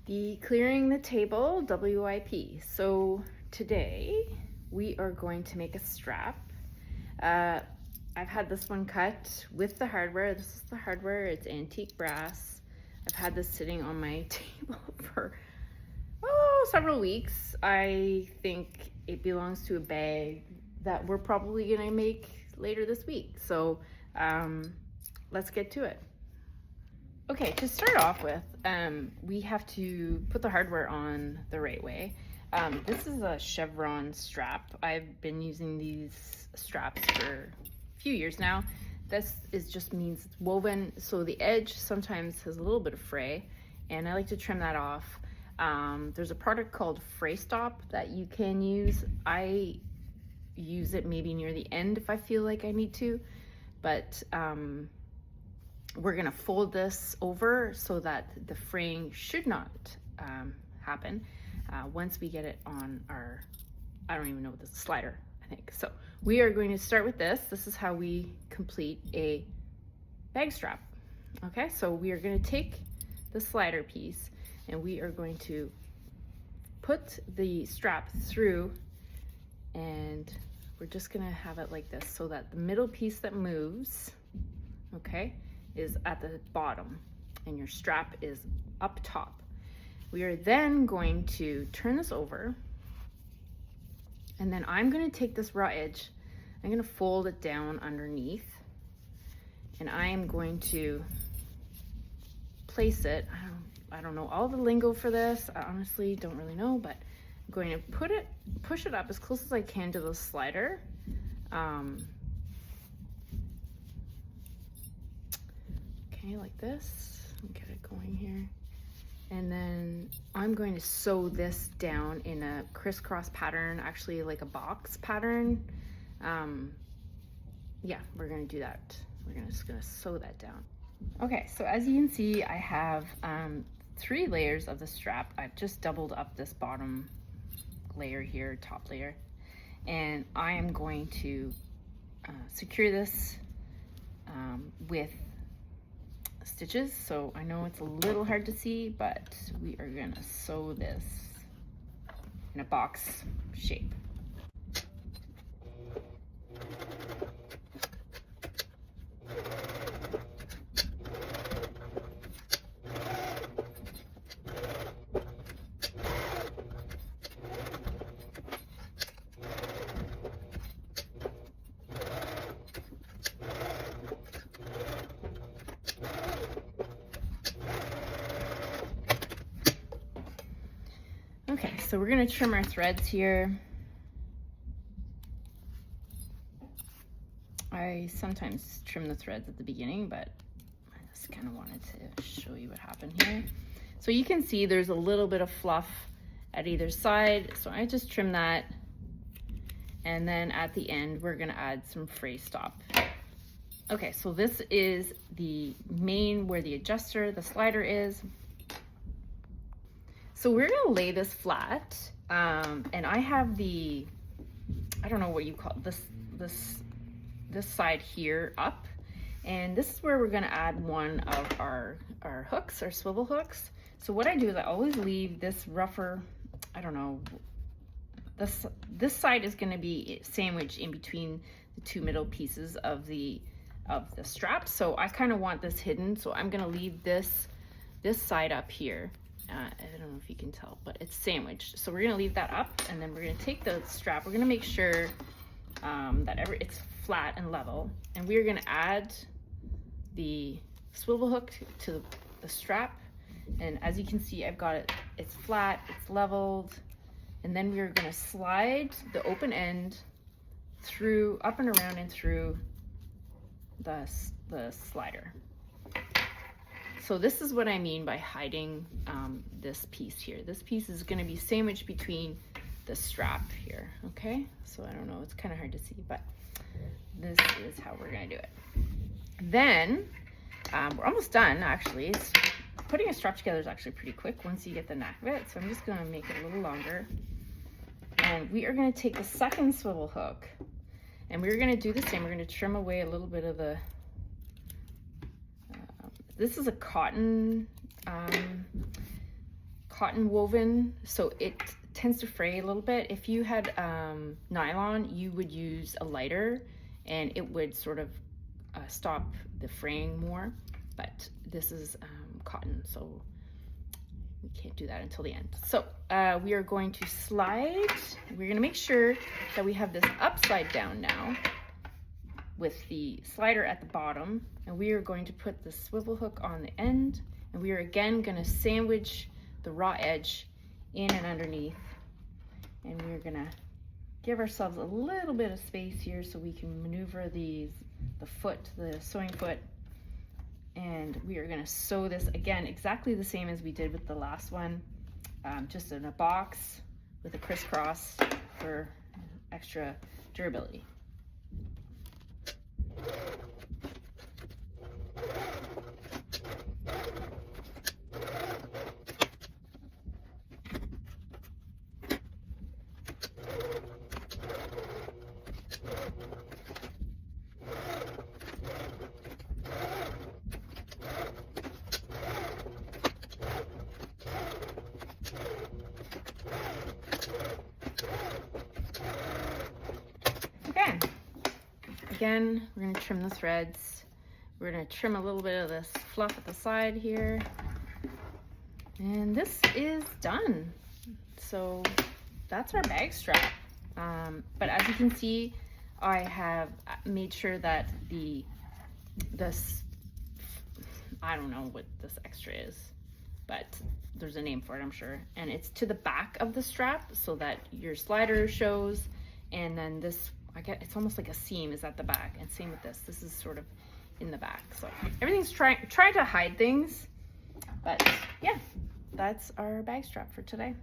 The Clearing the Table WIP. So today we are going to make a strap. I've had this one cut with the hardware. This is the hardware, it's antique brass. I've had this sitting on my table for several weeks. I think it belongs to a bag that we're probably gonna make later this week. So let's get to it. Okay, to start off with, we have to put the hardware on the right way. This is a chevron strap. I've been using these straps for a few years now. This just means it's woven, so the edge sometimes has a little bit of fray, and I like to trim that off. There's a product called Fray Stop that you can use. I use it maybe near the end if I feel like I need to, but we're gonna fold this over so that the fraying should not happen once we get it on our, I don't even know what this is, slider, I think. So we are going to start with this. This is how we complete a bag strap. Okay, so we are gonna take the slider piece and we are going to put the strap through, and we're just gonna have it like this so that the middle piece that moves, okay, is at the bottom and your strap is up top. We are then going to turn this over, and then I'm going to take this raw edge, I'm going to fold it down underneath, and I am going to place it. I don't know all the lingo for this. I honestly don't really know, but I'm going to push it up as close as I can to the slider. Okay, like this. Get it going here. And then I'm going to sew this down in a crisscross pattern, actually like a box pattern. Yeah, we're gonna do that. We're just gonna sew that down. Okay, so as you can see, I have 3 layers of the strap. I've just doubled up this bottom layer here, top layer, and I am going to secure this with stitches. So I know it's a little hard to see, but we are gonna sew this in a box shape. Okay, so we're gonna trim our threads here. I sometimes trim the threads at the beginning, but I just kind of wanted to show you what happened here. So you can see there's a little bit of fluff at either side, so I just trim that, and then at the end we're gonna add some Fray Stop. Okay, so this is the main, where the adjuster, the slider is. So we're gonna lay this flat, and I have the, I don't know what you call it, this side here up, and this is where we're gonna add one of our hooks, our swivel hooks. So what I do is I always leave this rougher, I don't know, this side is gonna be sandwiched in between the 2 middle pieces of the strap. So I kind of want this hidden, so I'm gonna leave this side up here. I don't know if you can tell, but it's sandwiched. So we're gonna leave that up, and then we're gonna take the strap. We're gonna make sure that it's flat and level, and we're gonna add the swivel hook to the strap. And as you can see, I've got it, it's flat, it's leveled, and then we're gonna slide the open end through, up and around and through the slider. So this is what I mean by hiding this piece here. This piece is gonna be sandwiched between the strap here, okay? So I don't know, it's kind of hard to see, but this is how we're gonna do it. Then, we're almost done, actually. Putting a strap together is actually pretty quick once you get the knack of it, so I'm just gonna make it a little longer. And we are gonna take the second swivel hook, and we're gonna do the same. We're gonna trim away a little bit of the, this is a cotton cotton woven, so it tends to fray a little bit. If you had nylon, you would use a lighter and it would sort of stop the fraying more, but this is cotton, so we can't do that until the end. So we are going to slide. We're going to make sure that we have this upside down now with the slider at the bottom, and we are going to put the swivel hook on the end, and we are again going to sandwich the raw edge in and underneath, and we're going to give ourselves a little bit of space here so we can maneuver the sewing foot, and we are going to sew this again exactly the same as we did with the last one, just in a box with a crisscross for extra durability. Again, we're going to trim the threads. We're going to trim a little bit of this fluff at the side here. And this is done. So that's our bag strap. But as you can see, I have made sure that this, I don't know what this extra is, but there's a name for it, I'm sure. And it's to the back of the strap so that your slider shows, and then this, it's almost like a seam is at the back, and same with this. This is sort of in the back. So everything's trying to hide things, but yeah, that's our bag strap for today.